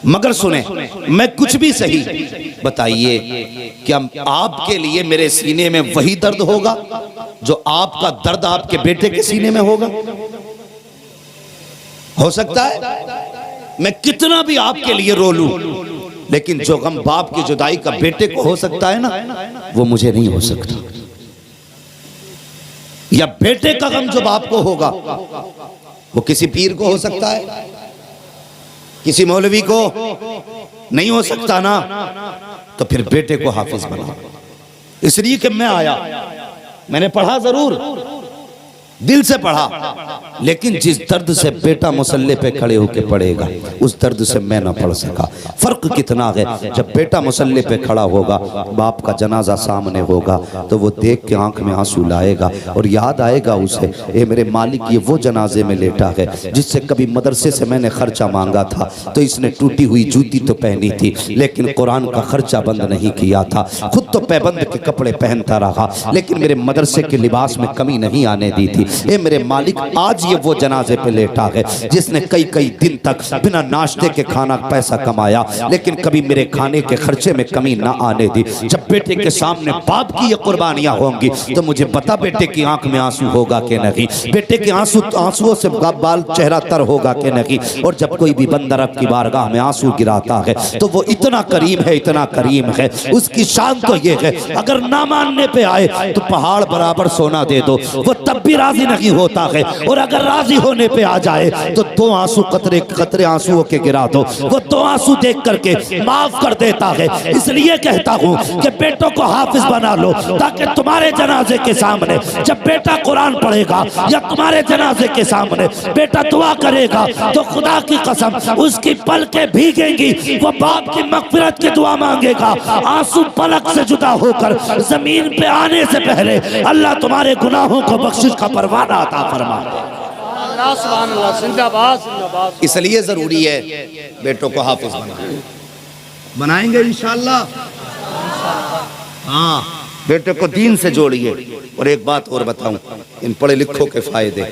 मगर सुने, मैं कुछ भी सही, बताइए क्या आपके लिए मेरे सीने में वही दर्द होगा जो आपका दर्द आपके बेटे के सीने में होगा? हो सकता है मैं कितना भी आपके लिए रो लूं, लेकिन जो गम बाप की जुदाई का बेटे को हो सकता है ना, वो मुझे नहीं हो सकता। या बेटे का गम जो बाप को होगा वो किसी पीर को हो सकता है, किसी मौलवी को नहीं हो सकता ना। तो फिर बेटे को हाफिज बना। इसलिए कि मैं आया, मैंने पढ़ा जरूर, दिल से पढ़ा, लेकिन जिस दर्द से बेटा मुसल्ले पे खड़े होकर पढ़ेगा उस दर्द से मैं ना पढ़ सका। फर्क कितना है, जब बेटा मुसल्ले पे खड़ा होगा, बाप का जनाजा सामने होगा, तो वो देख के आंख में आंसू लाएगा और याद आएगा उसे, ए मेरे मालिक ये वो जनाजे में लेटा है जिससे कभी मदरसे से मैंने खर्चा मांगा था तो इसने टूटी हुई जूती तो पहनी थी लेकिन कुरान का खर्चा बंद नहीं किया था, खुद तो पैबंद के कपड़े पहनता रहा लेकिन मेरे मदरसे के लिबास में कमी नहीं आने दी थी। ए मेरे मालिक आज ये वो जनाजे पे लेटा है जिसने कई कई दिन तक बिना नाश्ते के खाना पैसा कमाया लेकिन कभी मेरे खाने के खर्चे में कमी ना आने दी। जब बेटे के सामने बाप की ये कुर्बानियां होंगी तो मुझे बता बेटे की आंख में आंसू होगा कि नहीं, बेटे के आंसुओं से बाल चेहरा तर होगा कि नहीं। और जब कोई भी बंदा रब की बारगाह में आंसू गिराता है तो वो इतना करीम है, इतना करीम है, उसकी शान तो ये है अगर ना मानने पे आए तो पहाड़ बराबर सोना दे दो, वो तब भी राजी नहीं होता है। और अगर राजी होने पे आ जाए तो दो आंसू कतरे कतरे आंसुओं के गिरा दो, वो दो आंसू देख करके माफ कर देता है। इसलिए कहता हूं कि बेटों को हाफिज बना लो ताकि तुम्हारे जनाजे के सामने जब बेटा कुरान पढ़ेगा या तुम्हारे जनाजे के सामने बेटा दुआ करेगा तो खुदा की कसम उसकी पलकें भीगेंगी, वो बाप की मगफिरत की दुआ मांगेगा, आंसू पलक से जुदा होकर जमीन पे आने से पहले अल्लाह तुम्हारे गुनाहों को बख्शिश का परवाना अता फरमा। इसलिए जरूरी है बेटों को हाफिज बनाएंगे इंशाअल्लाह। हाँ, बेटे को दीन से जोड़िए। और एक बात और बताऊं, इन पढ़े लिखों के फायदे।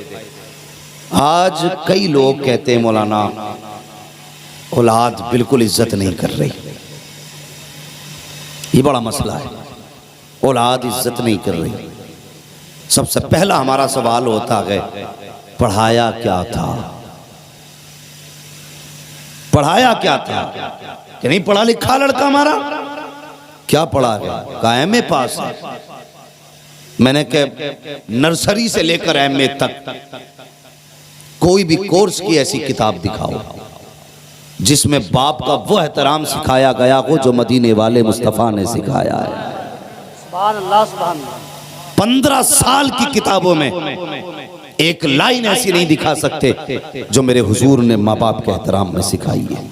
आज कई लोग कहते हैं मौलाना औलाद बिल्कुल इज्जत नहीं कर रही, ये बड़ा मसला है, औलाद इज्जत नहीं कर रही। सबसे पहला हमारा सवाल होता है पढ़ाया क्या था, पढ़ाया क्या था? कि नहीं पढ़ा लिखा लड़का हमारा, क्या पढ़ा है? का एमए पास है। मैंने कहा नर्सरी से लेकर एमए तक कोई भी कोर्स की ऐसी किताब दिखाओ जिसमें बाप का वो एहतराम सिखाया गया हो जो मदीने वाले मुस्तफा ने सिखाया है। 15 साल की किताबों में एक लाइन ऐसी नहीं दिखा सकते जो मेरे हुजूर ने माँ बाप के एहतराम में सिखाई है।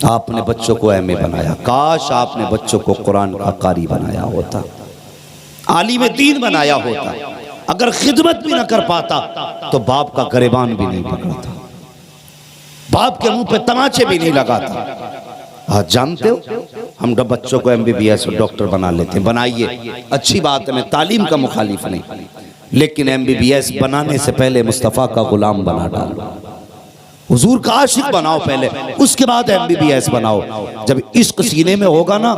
आपने बच्चों को एमए बनाया, काश आपने बच्चों को कुरान का कारी बनाया होता, आलिम दीन बनाया होता। अगर खिदमत भी ना कर पाता तो बाप का गरेबान भी नहीं पकड़ता, बाप के मुंह पे तमाचे भी नहीं लगाता। आज जानते हो हम बच्चों को एमबीबीएस और डॉक्टर बना लेते हैं। बनाइए, अच्छी बात है, मैं तालीम का मुखालिफ नहीं, लेकिन एमबीबीएस बनाने से पहले मुस्तफ़ा का गुलाम बना डालो, हुजूर का आशिक बनाओ पहले, उसके बाद एमबीबीएस बनाओ। जब इश्क सीने में होगा ना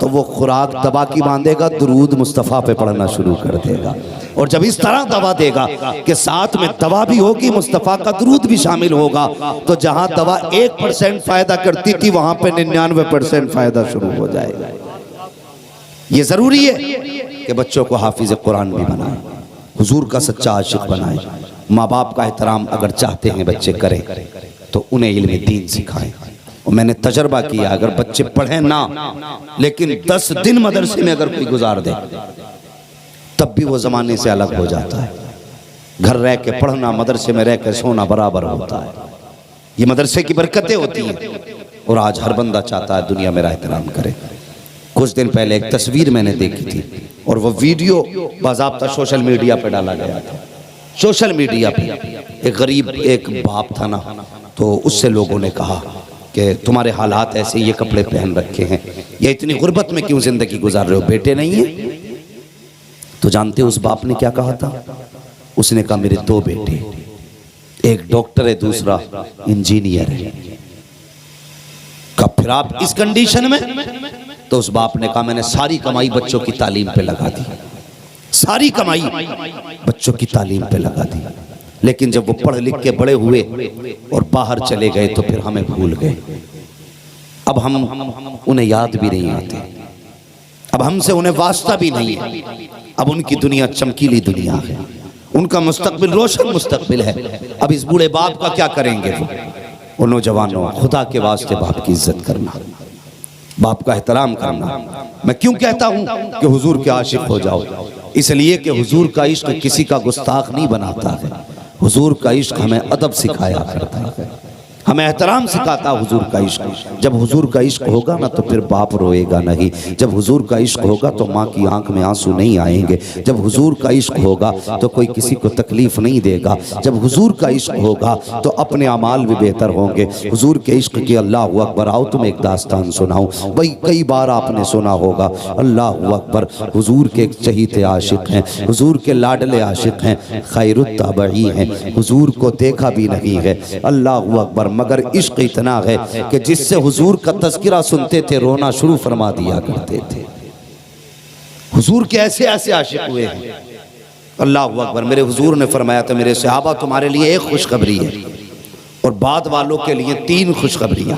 तो वो खुराक दवा की बांधेगा, दुरूद मुस्तफ़ा पे पढ़ना शुरू कर देगा। और जब इस तरह दवा देगा कि साथ में दवा भी होगी, मुस्तफ़ा का दुरूद भी शामिल होगा, तो जहां दवा 1% फायदा करती थी वहां पे 99% फायदा शुरू हो जाएगा। ये जरूरी है कि बच्चों को हाफिज कुरान भी बनाए, हुजूर का सच्चा आशिक बनाए। माँ बाप का एहतराम अगर चाहते हैं बच्चे करें तो उन्हें इल्म दीन सिखाएं। और मैंने तजर्बा किया, अगर बच्चे पढ़े ना लेकिन 10 दिन मदरसे में अगर कोई गुजार दे तब भी वो जमाने से अलग हो जाता है। घर रह के पढ़ना, मदरसे में रह के सोना बराबर होता है। ये मदरसे की बरकतें होती हैं और आज हर बंदा चाहता है दुनिया मेरा एहतराम करे। कुछ दिन पहले एक तस्वीर मैंने देखी थी और वो वीडियो बाज़ाब्ता सोशल मीडिया पे डाला गया था। सोशल मीडिया पे एक गरीब एक बाप था ना, तो उससे लोगों ने कहा कि तुम्हारे हालात ऐसे, ये कपड़े पहन रखे हैं, ये इतनी गुर्बत में क्यों जिंदगी गुजार रहे हो, बेटे नहीं है? तो जानते हो उस बाप ने क्या कहा था? उसने कहा मेरे 2 बेटे, एक डॉक्टर है दूसरा इंजीनियर है। कहा फिर आप इस कंडीशन में? तो उस बाप ने कहा मैंने सारी कमाई बच्चों की तालीम पे लगा दी, सारी कमाई बच्चों की तालीम पे लगा दी। लेकिन जब वो पढ़ लिख के बड़े हुए और बाहर चले गए तो फिर हमें भूल गए। अब हम उन्हें याद भी नहीं आते, अब हमसे उन्हें वास्ता भी नहीं है। अब उनकी दुनिया चमकीली दुनिया है, उनका मुस्तकबिल रोशन मुस्तकबिल है। अब इस बूढ़े बाप का क्या करेंगे? वो नौजवानों, खुदा के वास्ते बाप की इज्जत करना, बाप का एहतराम करना। मैं क्यों कहता हूं कि हुजूर के आशिक हो जाओ? इसलिए कि हुजूर का इश्क किसी का गुस्ताख नहीं बनाता है। हुजूर का इश्क हमें अदब सिखाया करता है, हमें एहतराम सिखाता हुजूर का इश्क। जब हुजूर का इश्क होगा ना तो फिर बाप रोएगा नहीं। जब हुजूर का इश्क होगा तो माँ की आंख में आंसू नहीं आएंगे। जब हुजूर का इश्क होगा तो कोई किसी को तकलीफ नहीं देगा। जब हुजूर का इश्क होगा तो अपने अमाल भी बेहतर होंगे। हुजूर के इश्क की अल्लाह अकबर। आओ तुम एक दास्तान सुनाऊं, भाई कई बार आपने सुना होगा। अल्लाह अकबर, हुजूर के चहीते आशिक हैं, हुजूर के लाडले आशिक हैं, खैरुत ताबई हैं, हुजूर को देखा भी नहीं है। अल्लाह अकबर, मगर इश्क इतना है कि जिससे हुजूर का तज़किरा सुनते थे रोना शुरू फरमा दिया करते थे। हुजूर के ऐसे ऐसे आशिक हुए हैं। अल्लाह अकबर। मेरे हुजूर ने फरमाया था मेरे सहाबा तुम्हारे लिए एक खुशखबरी है और बाद वालों के लिए 3 खुशखबरियां।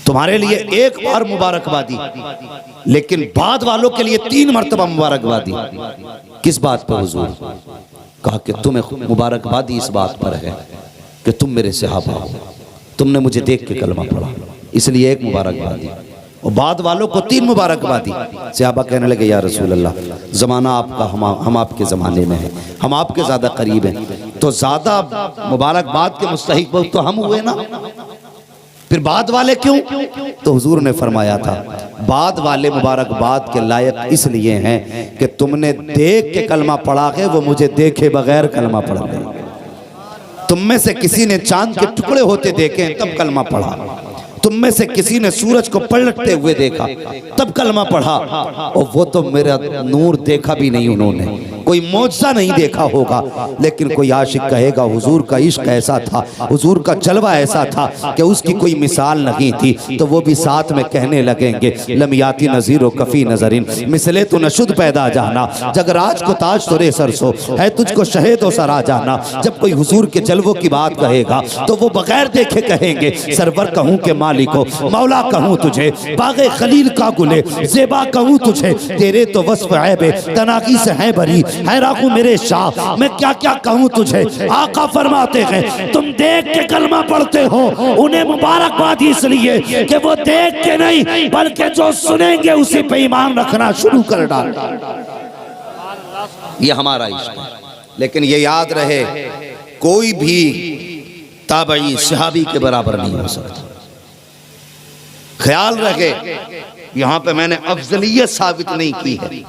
तुम्हारे लिए एक बार मुबारकबादी, लेकिन बाद वालों के लिए 3 मरतबा मुबारकबादी। किस बात पर हुजूर? कहा कि तुम्हें मुबारकबादी इस बात पर है कि तुम मेरे सहाबा हो, तुमने मुझे देख के कलमा पढ़ा, इसलिए एक मुबारकबादी। और बाद वालों को 3 मुबारकबादी। सहाबा कहने लगे या रसूल अल्लाह, ज़माना आपका, हम आपके ज़माने में हैं, हम आपके ज़्यादा करीब हैं, तो ज़्यादा मुबारकबाद के मुस्तहिक तो हम हुए ना, फिर बाद वाले क्यों? तो हुजूर ने फरमाया था बाद वाले मुबारकबाद के लायक इसलिए हैं कि तुमने देख के कलमा पढ़ा है, वो मुझे देखे बगैर कलमा पढ़ गए। तुम में से किसी ने चांद के टुकड़े होते देखे तब कलमा पढ़ा, तुम में से किसी ने सूरज को पलटते हुए देखा तब कलमा पढ़ा, और वो तो मेरा नूर देखा भी नहीं उन्होंने, कोई मौजज़ा नहीं देखा होगा। लेकिन कोई आशिक कहेगा हुजूर का इश्क ऐसा था, हुजूर का जलवा ऐसा था कि उसकी कोई मिसाल नहीं थी, तो वो भी साथ में कहने लगेंगे लमियाती नज़ीर कफ़ी नज़रिन मिसले तो नशुद पैदा जाना, जगराज को ताज तुरे सरसो है तुझको शहेदो सरा जाना। जब कोई हुजूर के जलवों की बात कहेगा तो वो बगैर देखे कहेंगे सरवर कहूँ के मालिको, मौला कहूँ तुझे, बागे खलील का गुले ज़ेबा कहूँ तुझे, तेरे तो वस्फ़ ऐबे तनाकी से है बरी, है राखू मेरे शाह, मैं क्या क्या कहूँ तुझे। आका फरमाते हैं तुम देख के कलमा पढ़ते हो, उन्हें मुबारकबाद इसलिए कि वो देख के नहीं बल्कि जो सुनेंगे उसी पे ईमान रखना शुरू कर डाल। ये हमारा इश्क है। लेकिन ये याद रहे कोई भी ताबई सहाबी के बराबर नहीं हो सकता। ख्याल रखे, यहां पे मैंने अफजलियत साबित नहीं की है।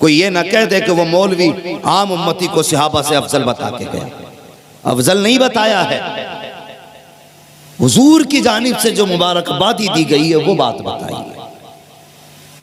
कोई ये ना कह दे कि वो मौलवी आम उम्मती को सहाबा से अफजल बता के गए, अफजल नहीं बताया है। हुजूर की जानिब से जो मुबारकबादी दी गई है वो बात बताई।